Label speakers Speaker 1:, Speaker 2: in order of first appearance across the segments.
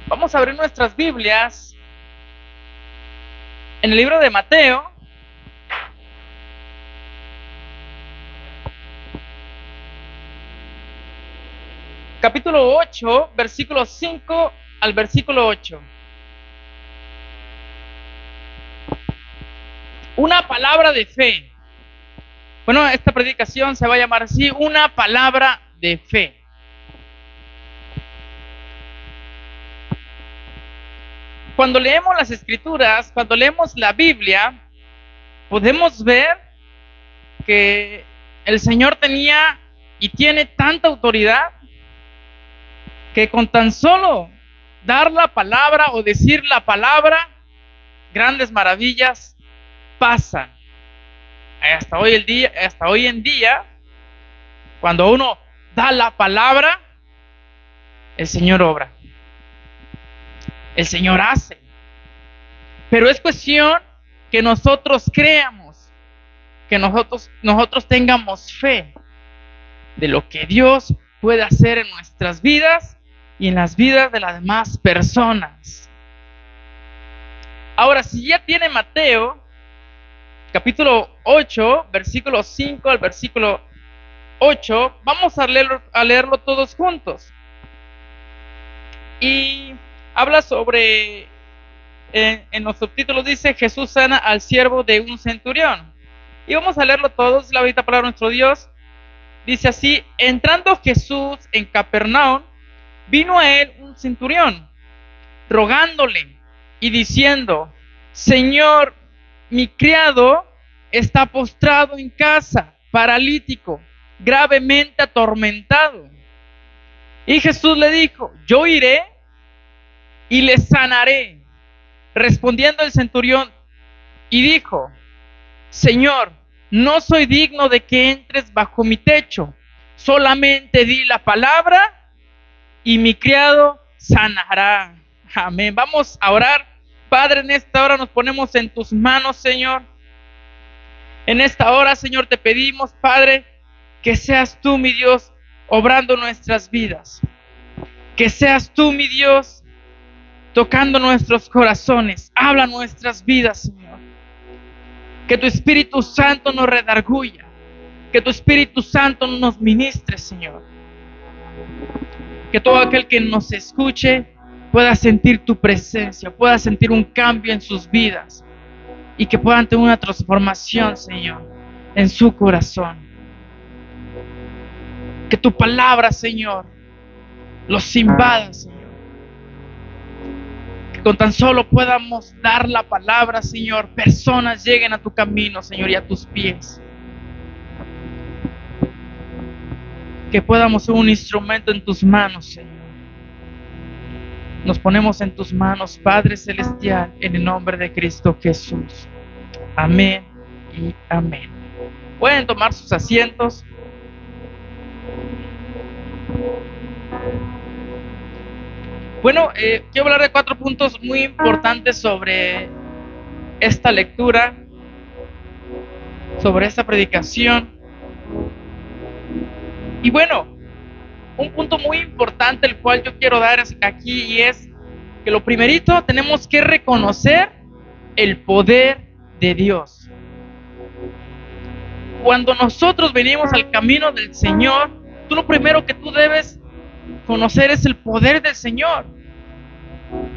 Speaker 1: Vamos a abrir nuestras Biblias en el libro de Mateo, capítulo 8, versículo 5 al versículo 8. Una palabra de fe. Bueno, esta predicación se va a llamar así, una palabra de fe. Cuando leemos las Escrituras, cuando leemos la Biblia, podemos ver que el Señor tenía y tiene tanta autoridad que con tan solo dar la palabra o decir la palabra, grandes maravillas pasan. Hasta hoy en día, cuando uno da la palabra, el Señor obra, el Señor hace. Pero es cuestión que nosotros creamos, que nosotros tengamos fe de lo que Dios puede hacer en nuestras vidas y en las vidas de las demás personas. Ahora, si ya tiene Mateo, capítulo 8, versículo 5 al versículo 8, vamos a leerlo todos juntos. Y habla sobre, en los subtítulos dice, Jesús sana al siervo de un centurión. Y vamos a leerlo todos, la bendita palabra de nuestro Dios. Dice así: entrando Jesús en Capernaum, vino a él un centurión, rogándole y diciendo: Señor, mi criado está postrado en casa, paralítico, gravemente atormentado. Y Jesús le dijo: yo iré y le sanaré. Respondiendo el centurión y dijo: Señor, no soy digno de que entres bajo mi techo, solamente di la palabra y mi criado sanará. Amén. Vamos a orar. Padre, en esta hora nos ponemos en tus manos, Señor. En esta hora, Señor, te pedimos, Padre, que seas tú, mi Dios, obrando nuestras vidas. Que seas tú, mi Dios, tocando nuestros corazones. Habla nuestras vidas, Señor. Que tu Espíritu Santo nos redarguya. Que tu Espíritu Santo nos ministre, Señor. Que todo aquel que nos escuche pueda sentir tu presencia, pueda sentir un cambio en sus vidas y que puedan tener una transformación, Señor, en su corazón. Que tu palabra, Señor, los invada, Señor. Que con tan solo podamos dar la palabra, Señor, personas lleguen a tu camino, Señor, y a tus pies. Que podamos ser un instrumento en tus manos, Señor. Nos ponemos en tus manos, Padre Celestial, en el nombre de Cristo Jesús. Amén y amén. Pueden tomar sus asientos. Bueno, quiero hablar de 4 puntos muy importantes sobre esta lectura, sobre esta predicación. Y bueno, un punto muy importante el cual yo quiero dar aquí, y es que lo primerito tenemos que reconocer el poder de Dios. Cuando nosotros venimos al camino del Señor, lo primero que tú debes conocer es el poder del Señor.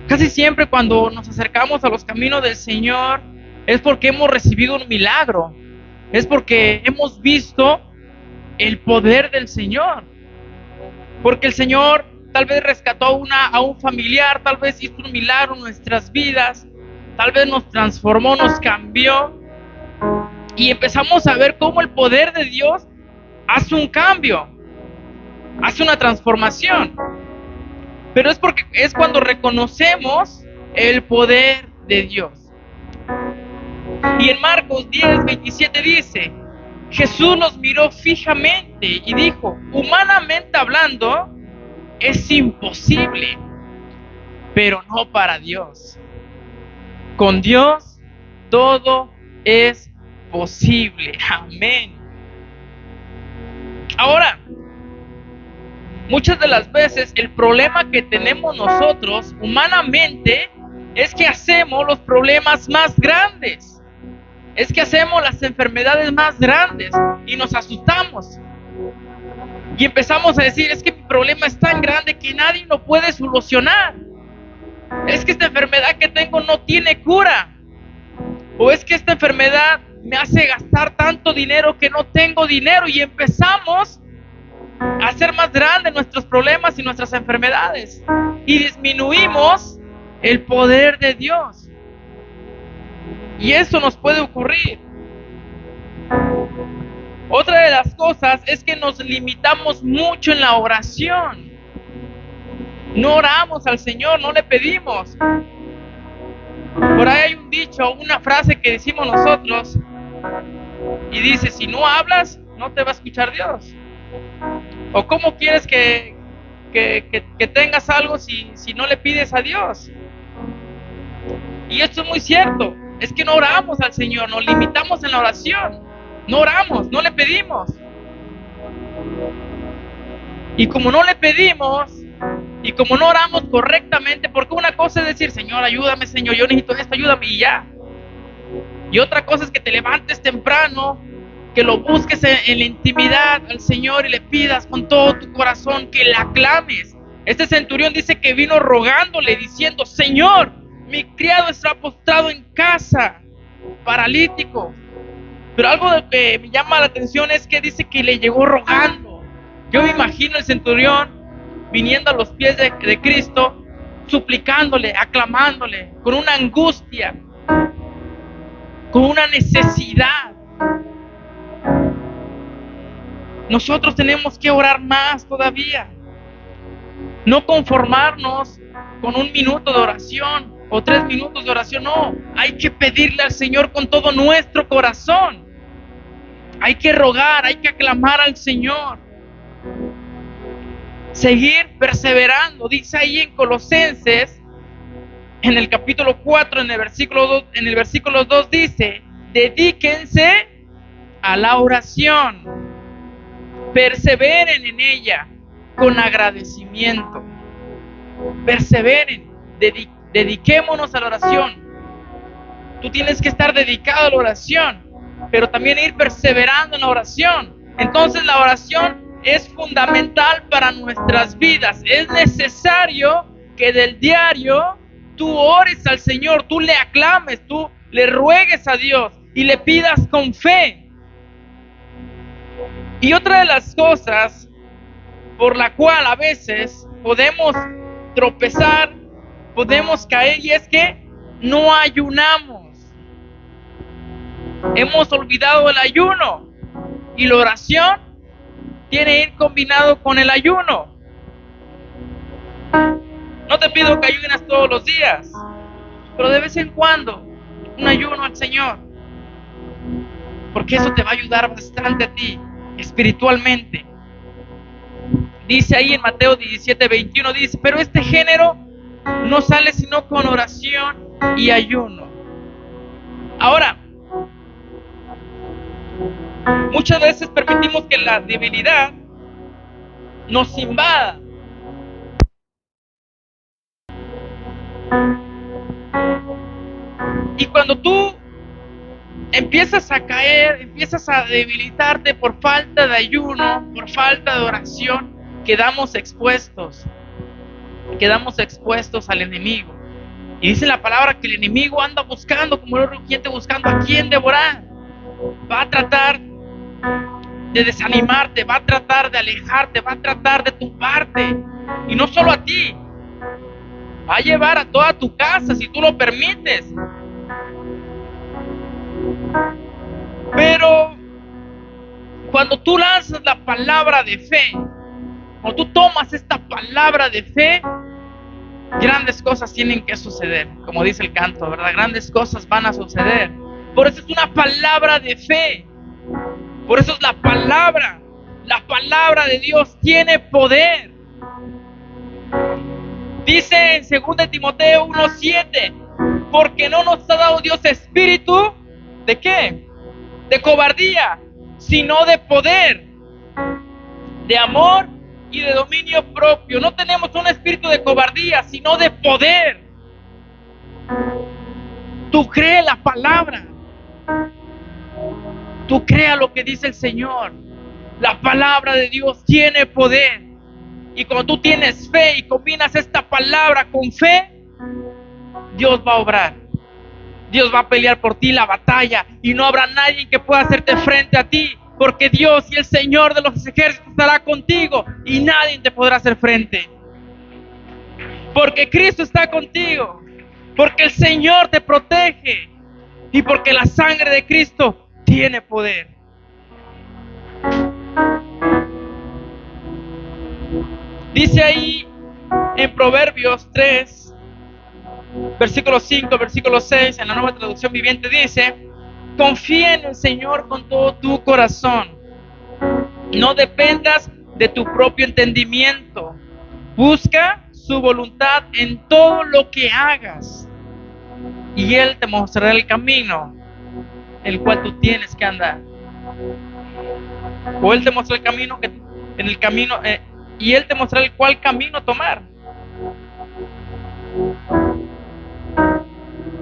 Speaker 1: Casi siempre cuando nos acercamos a los caminos del Señor es porque hemos recibido un milagro, es porque hemos visto el poder del Señor, porque el Señor tal vez rescató a un familiar, tal vez hizo un milagro en nuestras vidas, tal vez nos transformó, nos cambió, y empezamos a ver cómo el poder de Dios hace un cambio, hace una transformación. Pero es cuando reconocemos el poder de Dios. Y en Marcos 10:27 dice: Jesús los miró fijamente y dijo: humanamente hablando, es imposible, pero no para Dios. Con Dios todo es posible. Amén. Ahora, Muchas de las veces el problema que tenemos nosotros humanamente es que hacemos los problemas más grandes. Es que hacemos las enfermedades más grandes y nos asustamos. Y empezamos a decir, es que mi problema es tan grande que nadie lo puede solucionar. Es que esta enfermedad que tengo no tiene cura. O es que esta enfermedad me hace gastar tanto dinero que no tengo dinero. Y empezamos a hacer más grandes nuestros problemas y nuestras enfermedades. Y disminuimos el poder de Dios. Y eso nos puede ocurrir. Otra de las cosas es que nos limitamos mucho en la oración. No oramos al Señor, no le pedimos. Por ahí hay un dicho, una frase que decimos nosotros y dice, si no hablas, no te va a escuchar Dios. ¿O cómo quieres que tengas algo si no le pides a Dios? Y esto es muy cierto. Es que no oramos al Señor, nos limitamos en la oración. No oramos, no le pedimos. Y como no le pedimos, y como no oramos correctamente, porque una cosa es decir, Señor, ayúdame, Señor, yo necesito esto, ayúdame y ya. Y otra cosa es que te levantes temprano, que lo busques en la intimidad al Señor y le pidas con todo tu corazón, que le aclames. Este centurión dice que vino rogándole, diciendo, Señor, mi criado está postrado en casa, paralítico. Pero algo que me llama la atención es que dice que le llegó rogando. Yo me imagino el centurión viniendo a los pies de Cristo, suplicándole, aclamándole, con una angustia, con una necesidad. Nosotros tenemos que orar más todavía. No conformarnos con 1 minuto de oración o 3 minutos de oración, no. Hay que pedirle al Señor con todo nuestro corazón. Hay que rogar, hay que aclamar al Señor. Seguir perseverando. Dice ahí en Colosenses, en el capítulo 4, en el versículo 2 dice, dedíquense a la oración. Perseveren en ella con agradecimiento. Perseveren, dediquémonos a la oración. Tú tienes que estar dedicado a la oración, pero también ir perseverando en la oración. Entonces la oración es fundamental para nuestras vidas. Es necesario que del diario tú ores al Señor, tú le aclames, tú le ruegues a Dios y le pidas con fe. Y otra de las cosas por la cual a veces podemos tropezar, podemos caer, y es que no ayunamos. Hemos olvidado el ayuno, y la oración tiene que ir combinado con el ayuno. No te pido que ayunes todos los días, pero de vez en cuando un ayuno al Señor, porque eso te va a ayudar bastante a ti espiritualmente. Dice ahí en Mateo 17:21, dice, pero este género no sale sino con oración y ayuno. Ahora, muchas veces permitimos que la debilidad nos invada. Y cuando tú empiezas a caer, empiezas a debilitarte por falta de ayuno, por falta de oración, quedamos expuestos al enemigo. Y dice la palabra que el enemigo anda buscando, como el rugiente buscando a quien devorar. Va a tratar de desanimarte, va a tratar de alejarte, va a tratar de tumbarte. Y no solo a ti, va a llevar a toda tu casa si tú lo permites. Pero cuando tú lanzas la palabra de fe, o tú tomas esta palabra de fe, grandes cosas tienen que suceder. Como dice el canto, ¿verdad? Grandes cosas van a suceder. Por eso es una palabra de fe. Por eso es la palabra. La palabra de Dios tiene poder. Dice en 2 Timoteo 1:7, porque no nos ha dado Dios espíritu, ¿de qué? De cobardía, sino de poder, de amor y de dominio propio. No tenemos un espíritu de cobardía, sino de poder. Tú cree la palabra. Tú crea lo que dice el Señor. La palabra de Dios tiene poder. Y cuando tú tienes fe y combinas esta palabra con fe, Dios va a obrar. Dios va a pelear por ti la batalla y no habrá nadie que pueda hacerte frente a ti, porque Dios y el Señor de los ejércitos estará contigo y nadie te podrá hacer frente. Porque Cristo está contigo, porque el Señor te protege y porque la sangre de Cristo tiene poder. Dice ahí en Proverbios 3, versículo 5, versículo 6, en la Nueva Traducción Viviente dice: confía en el Señor con todo tu corazón. No dependas de tu propio entendimiento. Busca su voluntad en todo lo que hagas. Y Él te mostrará el camino el cual tú tienes que andar. O Él te mostrará el camino y Él te mostrará el cual camino tomar.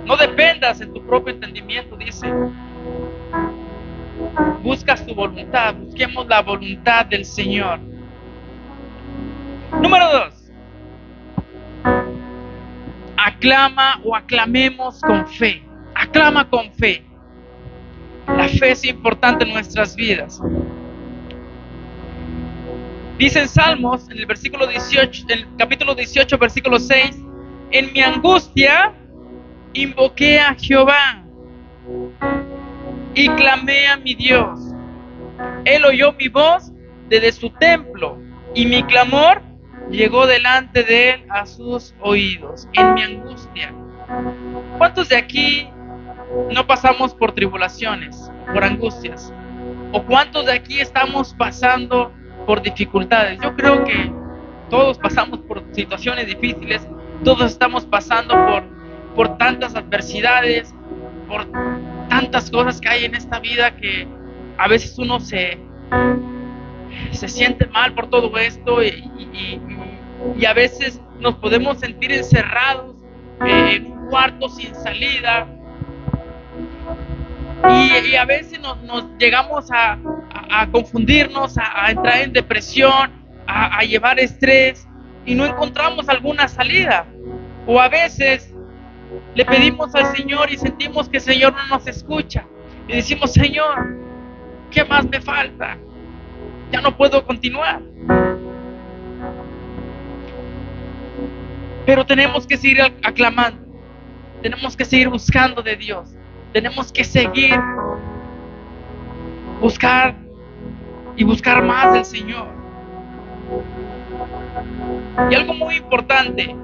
Speaker 1: No dependas en tu propio entendimiento, dice. Busca su voluntad. Busquemos la voluntad del Señor. Número 2. Aclama o aclamemos con fe. Aclama con fe. La fe es importante en nuestras vidas. Dice en Salmos, en el versículo 18, en el capítulo 18, versículo 6, en mi angustia invoqué a Jehová y clamé a mi Dios. Él oyó mi voz desde su templo y mi clamor llegó delante de Él a sus oídos. En mi angustia. ¿Cuántos de aquí no pasamos por tribulaciones, por angustias? ¿O cuántos de aquí estamos pasando por dificultades? Yo creo que todos pasamos por situaciones difíciles, todos estamos pasando por tantas adversidades, por tantas cosas que hay en esta vida que a veces uno se siente mal por todo esto y a veces nos podemos sentir encerrados en un cuarto sin salida y a veces nos llegamos a confundirnos, a entrar en depresión, a llevar estrés y no encontramos alguna salida. O a veces le pedimos al Señor y sentimos que el Señor no nos escucha y decimos: Señor, ¿qué más me falta? Ya no puedo continuar. Pero tenemos que seguir aclamando, tenemos que seguir buscando de Dios, tenemos que seguir buscar más del Señor. Y algo muy importante,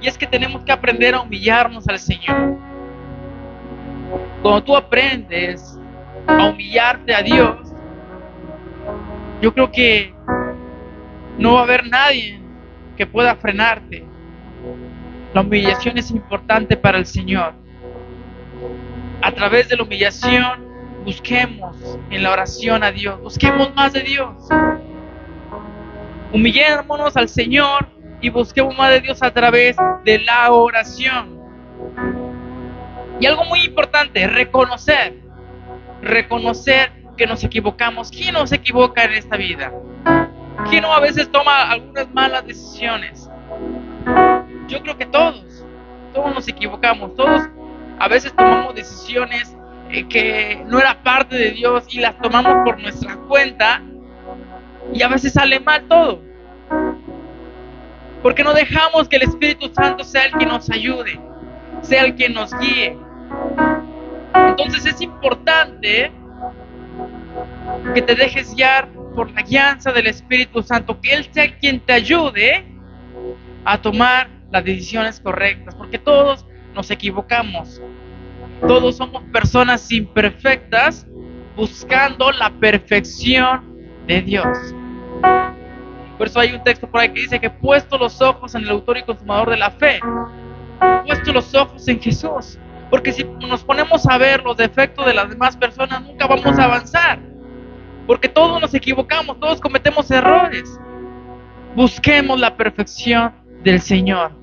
Speaker 1: y es que tenemos que aprender a humillarnos al Señor. Cuando tú aprendes a humillarte a Dios, yo creo que no va a haber nadie que pueda frenarte. La humillación es importante para el Señor. A través de la humillación, busquemos en la oración a Dios, busquemos más de Dios. Humillémonos al Señor y busquemos más de Dios a través de la oración. Y algo muy importante, reconocer que nos equivocamos. ¿Quién no se equivoca en esta vida? ¿Quién no a veces toma algunas malas decisiones? Yo creo que todos nos equivocamos, todos a veces tomamos decisiones que no era parte de Dios y las tomamos por nuestra cuenta y a veces sale mal todo, porque no dejamos que el Espíritu Santo sea el que nos ayude, sea el que nos guíe. Entonces es importante que te dejes guiar por la guianza del Espíritu Santo, que Él sea quien te ayude a tomar las decisiones correctas, porque todos nos equivocamos, todos somos personas imperfectas buscando la perfección de Dios. Por eso hay un texto por ahí que dice que puesto los ojos en el autor y consumador de la fe, puesto los ojos en Jesús, porque si nos ponemos a ver los defectos de las demás personas nunca vamos a avanzar, porque todos nos equivocamos, todos cometemos errores. Busquemos la perfección del Señor.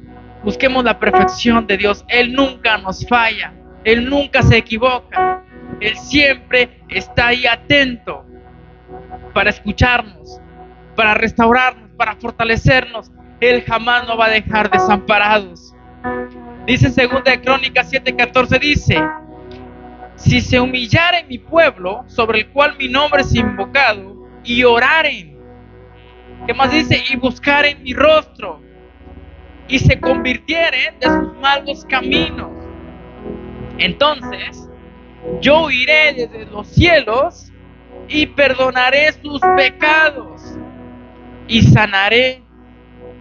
Speaker 1: Busquemos la perfección de Dios. Él nunca nos falla. Él nunca se equivoca. Él siempre está ahí atento para escucharnos, para restaurarnos, para fortalecernos. Él jamás nos va a dejar desamparados. Dice en 2 Crónicas 7:14, dice: si se humillare mi pueblo, sobre el cual mi nombre es invocado, y oraren, ¿qué más dice? Y buscaren mi rostro, y se convirtieren de sus malos caminos, entonces yo oiré desde los cielos y perdonaré sus pecados y sanaré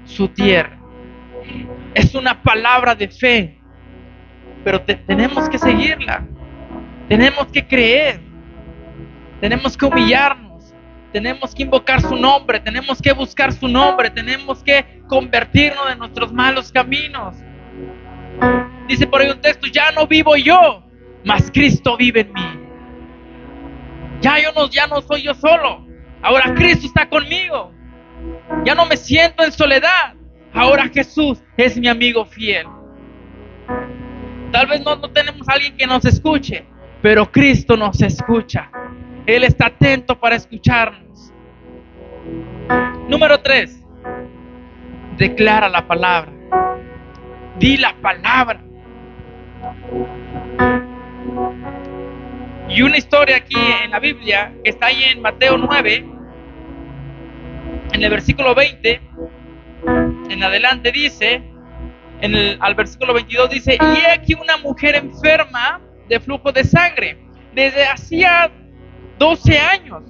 Speaker 1: su tierra. Es una palabra de fe, pero tenemos que seguirla. Tenemos que creer, tenemos que humillarnos, tenemos que invocar su nombre, tenemos que buscar su nombre, tenemos que convertirnos de nuestros malos caminos. Dice por ahí un texto: ya no vivo yo, mas Cristo vive en mí. Ya no soy yo solo, ahora Cristo está conmigo. Ya no me siento en soledad, ahora Jesús es mi amigo fiel. Tal vez no tenemos a alguien que nos escuche, pero Cristo nos escucha. Él está atento para escucharnos. Número 3. Declara la palabra. Di la palabra. Y una historia aquí en la Biblia, que está ahí en Mateo 9, en el versículo 20, en adelante dice, al versículo 22 dice: y he aquí una mujer enferma de flujo de sangre desde hacía 12 años.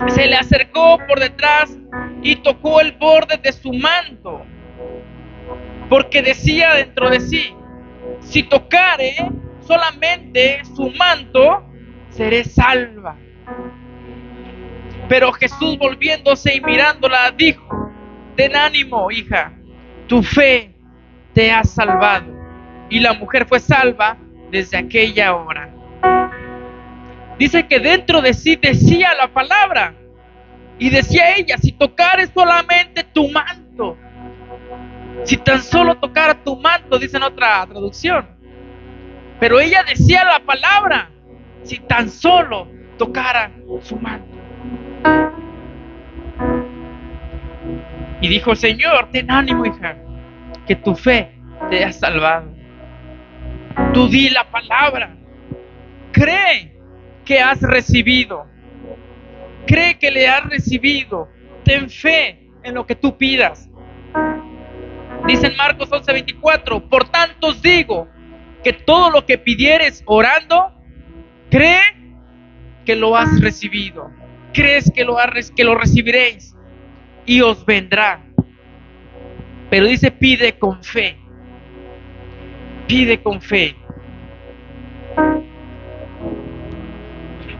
Speaker 1: Se le acercó por detrás y tocó el borde de su manto, porque decía dentro de sí: si tocare solamente su manto, seré salva. Pero Jesús, volviéndose y mirándola, dijo: ten ánimo, hija, tu fe te ha salvado. Y la mujer fue salva desde aquella hora. Dice que dentro de sí decía la palabra, y decía ella: si tocares solamente tu manto, si tan solo tocara tu manto, dice en otra traducción. Pero ella decía la palabra: si tan solo tocara su manto. Y dijo el Señor: ten ánimo, hija, que tu fe te ha salvado. Tú di la palabra. Cree que has recibido. Cree que le has recibido. Ten fe en lo que tú pidas. Dice en Marcos 11:24: por tanto os digo que todo lo que pidieres orando, cree que lo has recibido. Crees que lo recibiréis y os vendrá. Pero dice: pide con fe. Pide con fe.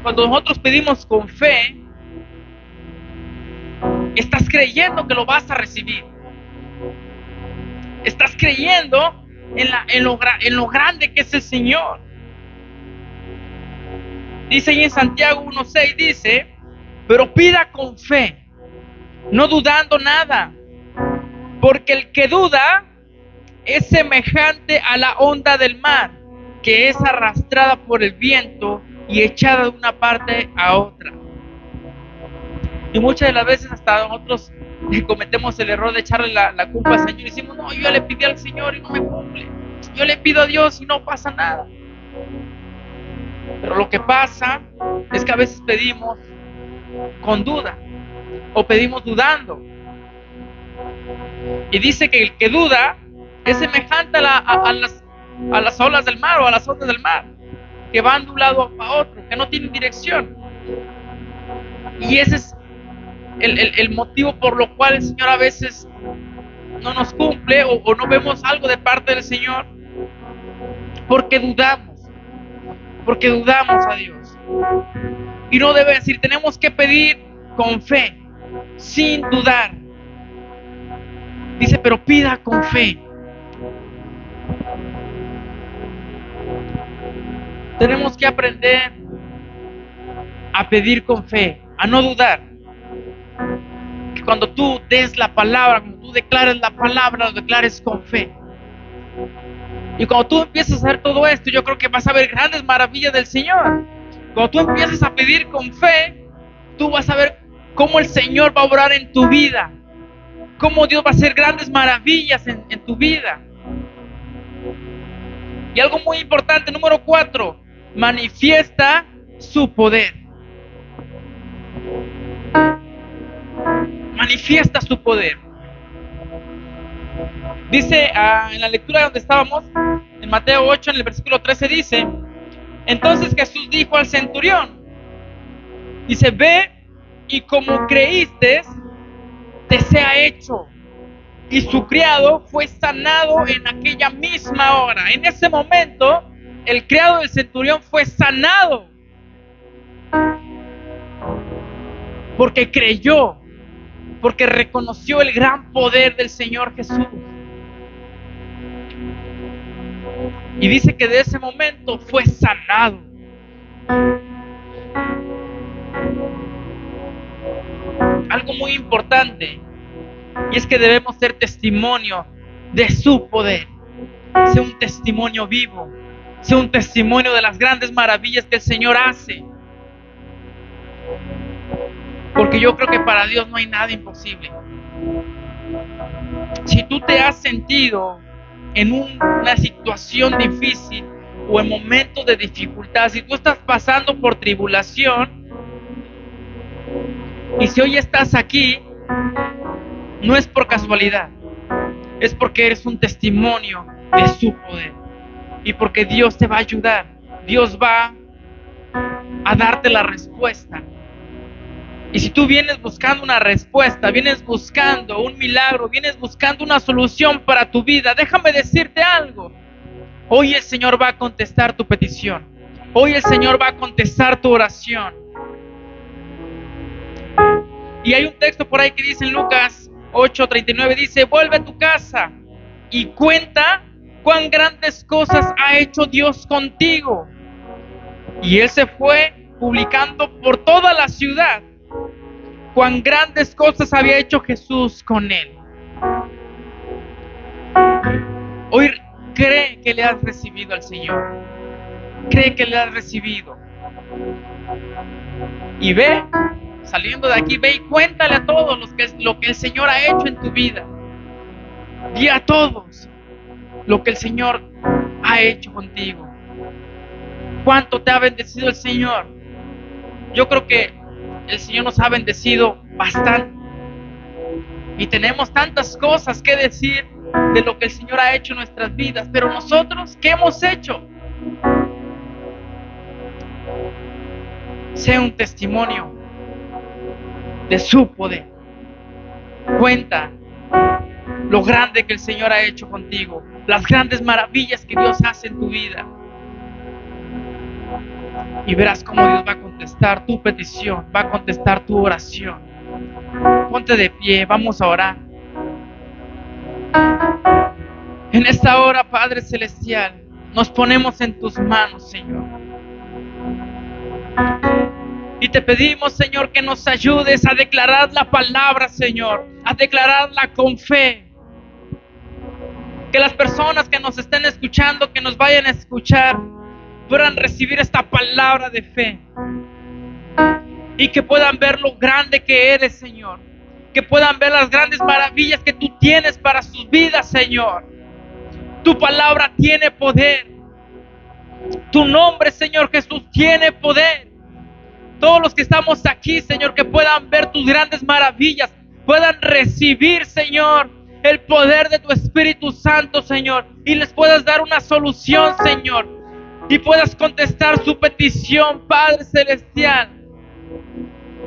Speaker 1: Cuando nosotros pedimos con fe, estás creyendo que lo vas a recibir. Estás creyendo en lo grande que es el Señor. Dice ahí en Santiago 1:6, dice: pero pida con fe, no dudando nada, porque el que duda es semejante a la onda del mar, que es arrastrada por el viento y echada de una parte a otra. Y muchas de las veces hasta nosotros cometemos el error de echarle la culpa al Señor y decimos: no, yo le pedí al Señor y no me cumple. Yo le pido a Dios y no pasa nada. Pero lo que pasa es que a veces pedimos con duda o pedimos dudando. Y dice que el que duda es semejante a las olas del mar o a las ondas del mar, que van de un lado a otro, que no tienen dirección. Y ese es el motivo por lo cual el Señor a veces no nos cumple o no vemos algo de parte del Señor, porque dudamos a Dios. Y no debe decir, tenemos que pedir con fe, sin dudar. Dice: pero pida con fe. Tenemos que aprender a pedir con fe, a no dudar. que cuando tú des la palabra, cuando tú declares la palabra, lo declares con fe. Y cuando tú empiezas a hacer todo esto, yo creo que vas a ver grandes maravillas del Señor. Cuando tú empiezas a pedir con fe, tú vas a ver cómo el Señor va a obrar en tu vida, cómo Dios va a hacer grandes maravillas en tu vida. Y algo muy importante, número 4, manifiesta su poder. Manifiesta su poder. Dice en la lectura donde estábamos, en Mateo 8, en el versículo 13 dice: entonces Jesús dijo al centurión, dice, ve y como creíste, te sea hecho. Y su criado fue sanado en aquella misma hora. En ese momento, el criado del centurión fue sanado. Porque creyó, porque reconoció el gran poder del Señor Jesús. Y dice que de ese momento fue sanado. Algo muy importante, y es que debemos ser testimonio de su poder. Sea un testimonio vivo, sea un testimonio de las grandes maravillas que el Señor hace. Porque yo creo que para Dios no hay nada imposible. Si tú te has sentido en una situación difícil o en momentos de dificultad, si tú estás pasando por tribulación, y si hoy estás aquí, no es por casualidad, es porque eres un testimonio de su poder y porque Dios te va a ayudar. Dios va a darte la respuesta. Y si tú vienes buscando una respuesta, vienes buscando un milagro, vienes buscando una solución para tu vida, déjame decirte algo. Hoy el Señor va a contestar tu petición. Hoy el Señor va a contestar tu oración. Y hay un texto por ahí que dice en Lucas 8:39, dice: vuelve a tu casa y cuenta cuán grandes cosas ha hecho Dios contigo. Y él se fue publicando por toda la ciudad cuán grandes cosas había hecho Jesús con él. Hoy cree que le has recibido al Señor. Cree que le has recibido. Y ve, saliendo de aquí, ve y cuéntale a todos lo que el Señor ha hecho en tu vida. Di a todos lo que el Señor ha hecho contigo. ¿Cuánto te ha bendecido el Señor? Yo creo que el Señor nos ha bendecido bastante. Y tenemos tantas cosas que decir de lo que el Señor ha hecho en nuestras vidas. Pero nosotros, ¿qué hemos hecho? Sea un testimonio de su poder. Cuenta lo grande que el Señor ha hecho contigo, las grandes maravillas que Dios hace en tu vida. Y verás cómo Dios va a contestar tu petición, va a contestar tu oración. Ponte de pie, vamos a orar. En esta hora, Padre Celestial, nos ponemos en tus manos, Señor. Y te pedimos, Señor, que nos ayudes a declarar la palabra, Señor, a declararla con fe. Que las personas que nos estén escuchando, que nos vayan a escuchar, puedan recibir esta palabra de fe. Y que puedan ver lo grande que eres, Señor. Que puedan ver las grandes maravillas que tú tienes para sus vidas, Señor. Tu palabra tiene poder. Tu nombre, Señor Jesús, tiene poder. Todos los que estamos aquí, Señor, que puedan ver tus grandes maravillas, puedan recibir, Señor, el poder de tu Espíritu Santo, Señor, y les puedas dar una solución, Señor, y puedas contestar su petición, Padre Celestial.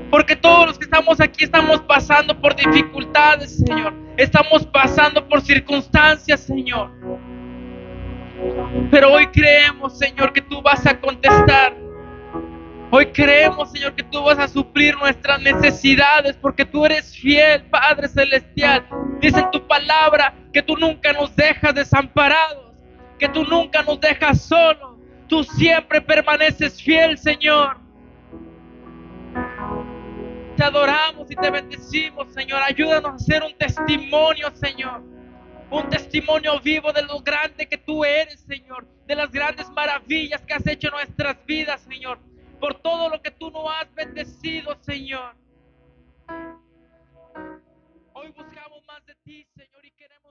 Speaker 1: Porque todos los que estamos aquí estamos pasando por dificultades, Señor. Estamos pasando por circunstancias, Señor. Pero hoy creemos, Señor, que tú vas a contestar. Hoy creemos, Señor, que tú vas a suplir nuestras necesidades, porque tú eres fiel, Padre Celestial. Dice en tu palabra que tú nunca nos dejas desamparados, que tú nunca nos dejas solos. Tú siempre permaneces fiel, Señor. Te adoramos y te bendecimos, Señor. Ayúdanos a hacer un testimonio, Señor. Un testimonio vivo de lo grande que tú eres, Señor. De las grandes maravillas que has hecho en nuestras vidas, Señor. Por todo lo que tú nos has bendecido, Señor. Hoy buscamos más de ti, Señor, y queremos